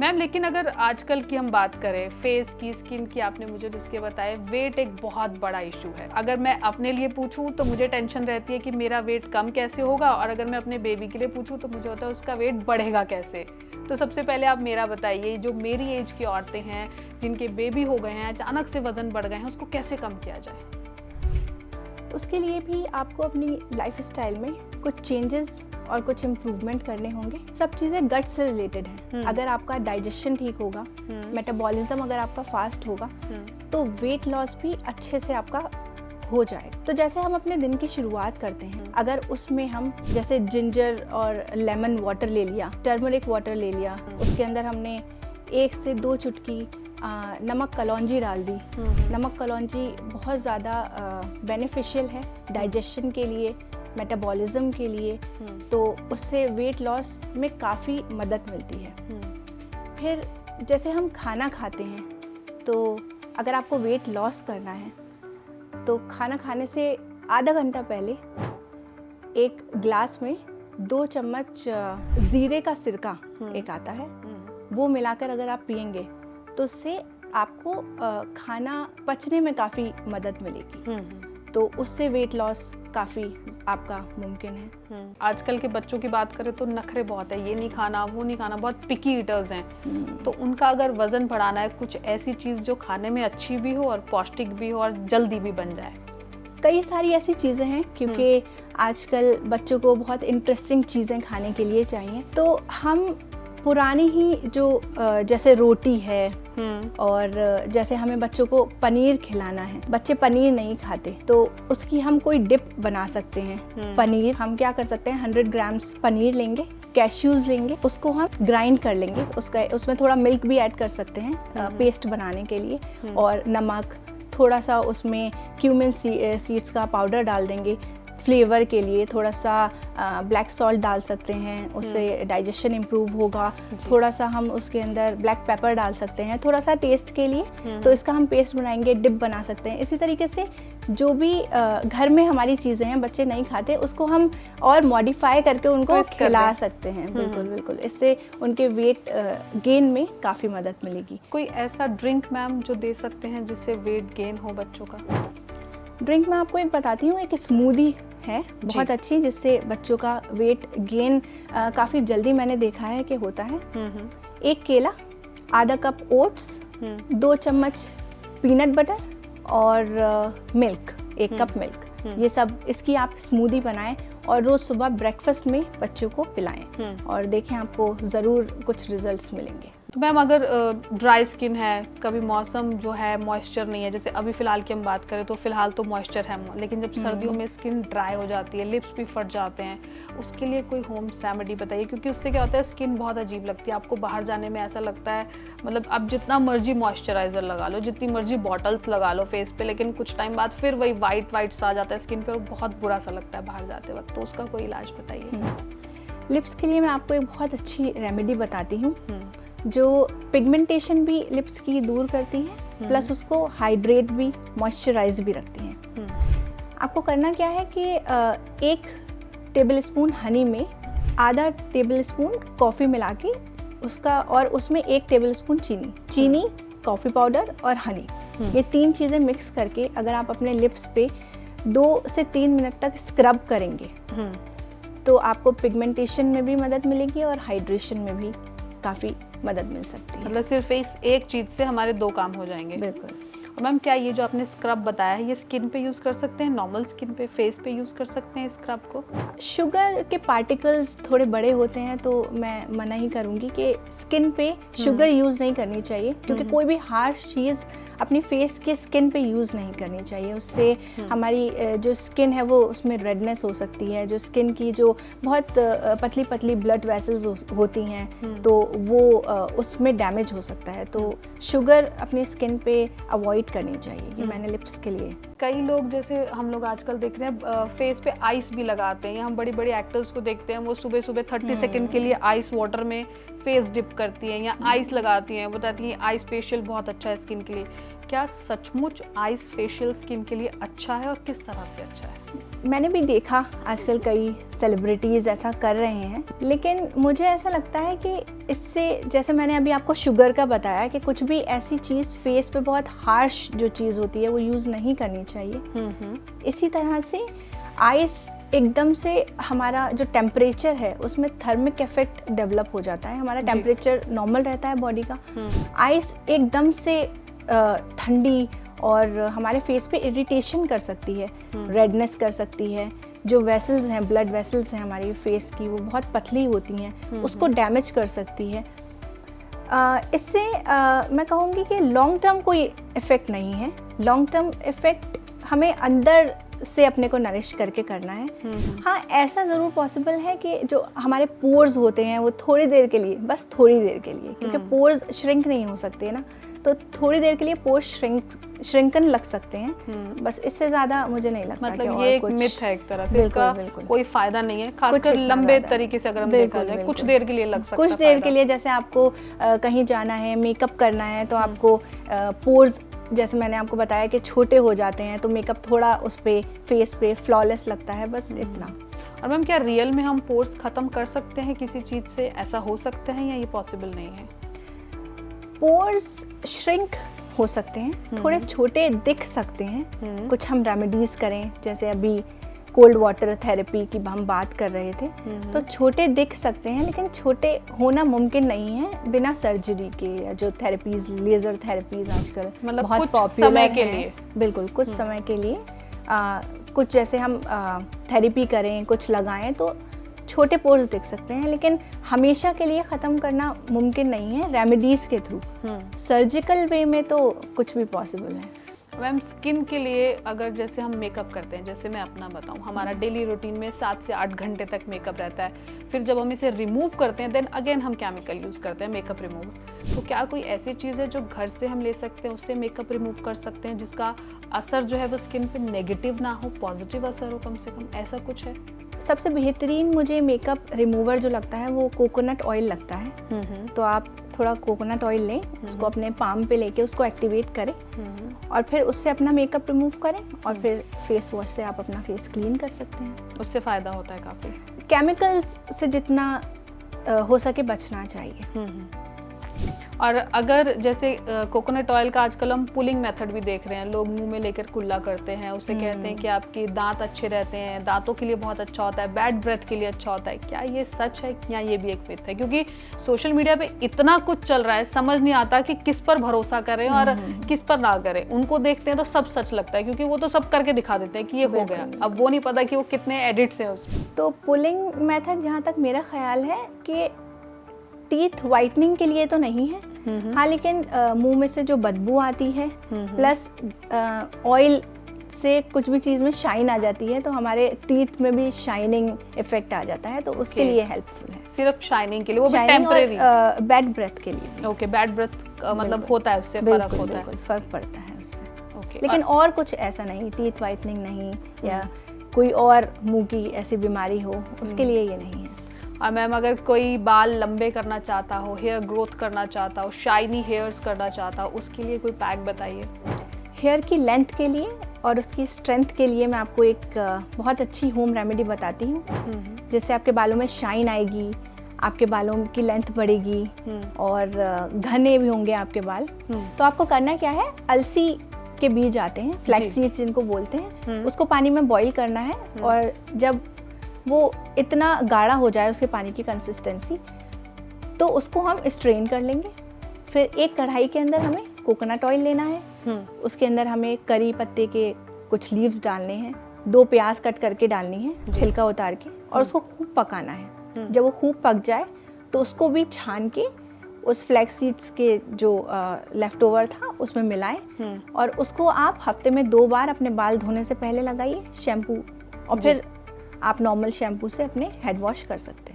Ma'am लेकिन अगर आजकल की हम बात करें फेस की, स्किन की, आपने मुझे नुस्खे बताए, वेट एक बहुत बड़ा इशू है। अगर मैं अपने लिए पूछूं तो मुझे टेंशन रहती है कि मेरा वेट कम कैसे होगा, और अगर मैं अपने बेबी के लिए पूछूं तो मुझे होता है उसका वेट बढ़ेगा कैसे। तो सबसे पहले आप मेरा बताइए, जो मेरी एज की औरतें हैं जिनके बेबी हो गए हैं, अचानक से वजन बढ़ गए हैं, उसको कैसे कम किया जाए? उसके लिए भी आपको अपनी लाइफस्टाइल में कुछ चेंजेस और कुछ इम्प्रूवमेंट करने होंगे। सब चीज़ें गट से रिलेटेड हैं। अगर आपका डाइजेशन ठीक होगा, मेटाबॉलिज्म अगर आपका फास्ट होगा, तो वेट लॉस भी अच्छे से आपका हो जाएगा। तो जैसे हम अपने दिन की शुरुआत करते हैं, अगर उसमें हम जैसे जिंजर और लेमन वाटर ले लिया, टर्मरिक वाटर ले लिया, उसके अंदर हमने 1 से 2 चुटकी नमक कलौंजी डाल दी। नमक कलौंजी बहुत ज़्यादा बेनिफिशियल है डाइजेशन के लिए, मेटाबॉलिज्म के लिए, तो उससे वेट लॉस में काफ़ी मदद मिलती है। फिर जैसे हम खाना खाते हैं, तो अगर आपको वेट लॉस करना है तो खाना खाने से आधा घंटा पहले एक ग्लास में 2 चम्मच ज़ीरे का सिरका एक आता है, वो मिलाकर अगर आप पिएंगे तो उससे आपको खाना पचने में काफ़ी मदद मिलेगी। तो उससे वेट लॉस काफ़ी आपका मुमकिन है। आजकल के बच्चों की बात करें तो नखरे बहुत है, ये नहीं खाना, वो नहीं खाना, बहुत पिकी ईटर्स हैं। तो उनका अगर वजन बढ़ाना है, कुछ ऐसी चीज़ जो खाने में अच्छी भी हो और पौष्टिक भी हो और जल्दी भी बन जाए। कई सारी ऐसी चीज़ें हैं, क्योंकि आजकल बच्चों को बहुत इंटरेस्टिंग चीज़ें खाने के लिए चाहिए। तो हम पुरानी ही जो जैसे रोटी है, और जैसे हमें बच्चों को पनीर खिलाना है, बच्चे पनीर नहीं खाते, तो उसकी हम कोई डिप बना सकते हैं। पनीर हम क्या कर सकते हैं, 100 ग्राम्स पनीर लेंगे, कैश्यूज लेंगे, उसको हम ग्राइंड कर लेंगे, उसमें थोड़ा मिल्क भी ऐड कर सकते हैं पेस्ट बनाने के लिए, और नमक, थोड़ा सा उसमें क्यूमिन सीड्स का पाउडर डाल देंगे फ्लेवर के लिए, थोड़ा सा ब्लैक सॉल्ट डाल सकते हैं, उससे डाइजेशन इम्प्रूव होगा। थोड़ा सा हम उसके अंदर ब्लैक पेपर डाल सकते हैं, थोड़ा सा टेस्ट के लिए। तो इसका हम पेस्ट बनाएंगे, डिप बना सकते हैं। इसी तरीके से जो भी घर में हमारी चीज़ें हैं बच्चे नहीं खाते, उसको हम और मॉडिफाई करके उनको खिला सकते हैं। बिल्कुल बिल्कुल, इससे उनके वेट गेन में काफ़ी मदद मिलेगी। कोई ऐसा ड्रिंक मैम जो दे सकते हैं जिससे वेट गेन हो बच्चों का? ड्रिंक मैं आपको एक बताती हूँ, एक स्मूदी है बहुत अच्छी, जिससे बच्चों का वेट गेन काफ़ी जल्दी मैंने देखा है कि होता है। 1 केला, आधा कप ओट्स, 2 चम्मच पीनट बटर और मिल्क, 1 कप मिल्क, ये सब इसकी आप स्मूदी बनाएं और रोज़ सुबह ब्रेकफास्ट में बच्चों को पिलाएं, और देखें आपको ज़रूर कुछ रिजल्ट्स मिलेंगे। तो मैम अगर ड्राई स्किन है, कभी मौसम जो है मॉइस्चर नहीं है, जैसे अभी फ़िलहाल की हम बात करें तो फ़िलहाल तो मॉइस्चर है, लेकिन जब सर्दियों में स्किन ड्राई हो जाती है, लिप्स भी फट जाते हैं, उसके लिए कोई होम रेमेडी बताइए, क्योंकि उससे क्या होता है स्किन बहुत अजीब लगती है। आपको बाहर जाने में ऐसा लगता है, मतलब आप जितना मर्जी मॉइस्चराइज़र लगा लो, जितनी मर्जी बॉटल्स लगा लो फेस पे, लेकिन कुछ टाइम बाद फिर वही वाइट सा आ जाता है स्किन पे, और बहुत बुरा सा लगता है बाहर जाते वक्त। तो उसका कोई इलाज बताइए। लिप्स के लिए मैं आपको एक बहुत अच्छी रेमेडी बताती हूँ, जो पिगमेंटेशन भी लिप्स की दूर करती है, प्लस उसको हाइड्रेट भी, मॉइस्चराइज भी रखती है। आपको करना क्या है कि 1 टेबलस्पून हनी में आधा टेबलस्पून कॉफ़ी मिला के उसका, और उसमें 1 टेबलस्पून चीनी, कॉफ़ी पाउडर और हनी, ये 3 चीज़ें मिक्स करके अगर आप अपने लिप्स पे 2 से 3 मिनट तक स्क्रब करेंगे, तो आपको पिगमेंटेशन में भी मदद मिलेगी और हाइड्रेशन में भी काफ़ी मदद मिल सकती है। मतलब सिर्फ एक चीज़ से हमारे 2 काम हो जाएंगे। बिल्कुल। और मैम क्या ये जो आपने स्क्रब बताया है, ये स्किन पे यूज़ कर सकते हैं, नॉर्मल स्किन पे, फेस पे यूज़ कर सकते हैं स्क्रब को? शुगर के पार्टिकल्स थोड़े बड़े होते हैं, तो मैं मना ही करूँगी कि स्किन पे शुगर यूज़ नहीं करनी चाहिए, क्योंकि कोई भी हार्श चीज़ अपनी फेस के स्किन पे यूज़ नहीं करनी चाहिए। उससे हमारी जो स्किन है वो उसमें रेडनेस हो सकती है, जो स्किन की जो बहुत पतली पतली ब्लड वेसल्स होती हैं, तो वो उसमें डैमेज हो सकता है। तो शुगर अपनी स्किन पे अवॉइड करनी चाहिए। ये मैंने लिप्स के लिए। कई लोग, जैसे हम लोग आजकल देख रहे हैं, फेस पे आइस भी लगाते हैं, या हम बड़ी बड़ी एक्टर्स को देखते हैं, वो सुबह सुबह 30 सेकंड के लिए आइस वाटर में फेस डिप करती हैं या आइस लगाती हैं, बताती हैं आइस फेशियल बहुत अच्छा है स्किन के लिए। क्या सचमुच आइस फेशियल स्किन के लिए अच्छा है और किस तरह से अच्छा है? मैंने भी देखा आजकल कई सेलिब्रिटीज़ ऐसा कर रहे हैं, लेकिन मुझे ऐसा लगता है कि इससे, जैसे मैंने अभी आपको शुगर का बताया, कि कुछ भी ऐसी चीज़ फेस पे बहुत हार्श जो चीज़ होती है वो यूज़ नहीं करनी चाहिए। इसी तरह से आइस एकदम से हमारा जो टेम्परेचर है उसमें थर्मिक इफेक्ट डेवलप हो जाता है। हमारा टेम्परेचर नॉर्मल रहता है बॉडी का, आइस एकदम से ठंडी और हमारे फेस पे इरिटेशन कर सकती है, रेडनेस कर सकती है। जो वेसल्स हैं, ब्लड वेसल्स हैं हमारी फेस की, वो बहुत पतली होती हैं, उसको डैमेज कर सकती है। इससे मैं कहूँगी कि लॉन्ग टर्म कोई इफ़ेक्ट नहीं है। लॉन्ग टर्म इफ़ेक्ट हमें अंदर से अपने को नरिश करके करना है। हाँ, ऐसा ज़रूर पॉसिबल है कि जो हमारे पोर्स होते हैं वो थोड़ी देर के लिए, बस थोड़ी देर के लिए, क्योंकि पोर्स श्रिंक नहीं हो सकते ना, तो थोड़ी देर के लिए पोर्स श्रिंकन लग सकते हैं, बस इससे ज़्यादा मुझे नहीं लगता। मतलब ये एक मिथ है एक तरह से, इसका कोई फायदा नहीं है, खासकर लंबे तरीके से अगर हम देखा जाए, कुछ देर के लिए लग सकता है। कुछ देर के लिए, जैसे आपको कहीं जाना है, मेकअप करना है, तो आपको पोर्स, जैसे मैंने आपको बताया कि छोटे हो जाते हैं, तो मेकअप थोड़ा उस पे फेस पे फ्लॉलेस लगता है, बस इतना। और मैम, क्या रियल में हम पोर्स खत्म कर सकते हैं किसी चीज़ से? ऐसा हो सकता है या ये पॉसिबल नहीं है? पोर्स श्रिंक हो सकते हैं, थोड़े छोटे दिख सकते हैं। कुछ हम रेमेडीज करें, जैसे अभी कोल्ड वाटर थेरेपी की हम बात कर रहे थे, तो छोटे दिख सकते हैं, लेकिन छोटे होना मुमकिन नहीं है बिना सर्जरी के, या जो थेरेपीज, लेजर थेरेपीज आजकल मतलब बहुत कुछ समय के लिए। बिल्कुल, कुछ समय के लिए कुछ जैसे हम थेरेपी करें, कुछ लगाएं, तो छोटे पोर्स दिख सकते हैं, लेकिन हमेशा के लिए ख़त्म करना मुमकिन नहीं है रेमेडीज़ के थ्रू। सर्जिकल वे में तो कुछ भी पॉसिबल है। मैम, स्किन के लिए अगर जैसे हम मेकअप करते हैं, जैसे मैं अपना बताऊं, हमारा डेली रूटीन में 7 से 8 घंटे तक मेकअप रहता है, फिर जब हम इसे रिमूव करते हैं, देन अगेन हम केमिकल यूज़ करते हैं मेकअप रिमूव। तो क्या कोई ऐसी चीज़ है जो घर से हम ले सकते हैं, उससे मेकअप रिमूव कर सकते हैं, जिसका असर जो है वो स्किन पे नेगेटिव ना हो, पॉजिटिव असर हो कम से कम, ऐसा कुछ है? सबसे बेहतरीन मुझे मेकअप रिमूवर जो लगता है वो कोकोनट ऑयल लगता है। तो आप थोड़ा कोकोनट ऑयल लें, उसको अपने पाम पे लेके उसको एक्टिवेट करें, और फिर उससे अपना मेकअप रिमूव करें, और फिर फेस वॉश से आप अपना फेस क्लीन कर सकते हैं। उससे फ़ायदा होता है काफ़ी। केमिकल्स से जितना हो सके बचना चाहिए। और अगर जैसे कोकोनट ऑयल का आजकल हम पुलिंग मेथड भी देख रहे हैं, लोग मुंह में लेकर कुल्ला करते हैं, उसे कहते हैं कि आपके दांत अच्छे रहते हैं, दांतों के लिए बहुत अच्छा होता है, बैड ब्रेथ के लिए अच्छा होता है। क्या ये सच है या ये भी एक मिथ है? क्योंकि सोशल मीडिया पे इतना कुछ चल रहा है, समझ नहीं आता कि किस पर भरोसा करें और किस पर ना करें। उनको देखते हैं तो सब सच लगता है, क्योंकि वो तो सब करके दिखा देते हैं कि ये हो गया, अब वो नहीं पता कि वो कितने एडिट्स हैं उसमें। तो पुलिंग मेथड, जहाँ तक मेरा ख्याल है कि टीथ वाइटनिंग के लिए तो नहीं है। हाँ, लेकिन मुंह में से जो बदबू आती है, प्लस ऑयल से कुछ भी चीज़ में शाइन आ जाती है, तो हमारे टीथ में भी शाइनिंग इफेक्ट आ जाता है, तो उसके लिए हेल्पफुल है। सिर्फ शाइनिंग के लिए, वो भी टेम्परेरी? बैड ब्रेथ के लिए। ओके, बैड ब्रेथ मतलब होता है, उससे फर्क होता है? फर्क पड़ता है उससे। ओके, लेकिन और कुछ ऐसा नहीं, टीथ वाइटनिंग नहीं, या कोई और मुंह की ऐसी बीमारी हो, उसके लिए ये नहीं है। और मैम, अगर कोई बाल लंबे करना चाहता हो, हेयर ग्रोथ करना चाहता हो, शाइनी हेयर्स करना चाहता हो, उसके लिए कोई पैक बताइए। हेयर की लेंथ के लिए और उसकी स्ट्रेंथ के लिए मैं आपको एक बहुत अच्छी होम रेमेडी बताती हूँ, जिससे आपके बालों में शाइन आएगी, आपके बालों की लेंथ बढ़ेगी, और घने भी होंगे आपके बाल। तो आपको करना क्या है, अलसी के बीज आते हैं, फ्लैक्स सीड्स जिनको बोलते हैं, उसको पानी में बॉईल करना है, और जब वो इतना गाढ़ा हो जाए उसके पानी की कंसिस्टेंसी, तो उसको हम स्ट्रेन कर लेंगे। फिर एक कढ़ाई के अंदर हमें कोकोनट ऑयल लेना है, उसके अंदर हमें करी पत्ते के कुछ लीव्स डालने हैं, 2 प्याज कट करके डालनी है छिलका उतार के, और उसको खूब पकाना है। जब वो खूब पक जाए तो उसको भी छान के उस फ्लैक्स सीड्स के जो लेफ्ट ओवर था उसमें मिलाएं, और उसको आप हफ्ते में 2 बार अपने बाल धोने से पहले लगाइए शैम्पू, और फिर आप नॉर्मल शैम्पू से अपने हेड वॉश कर सकते हैं।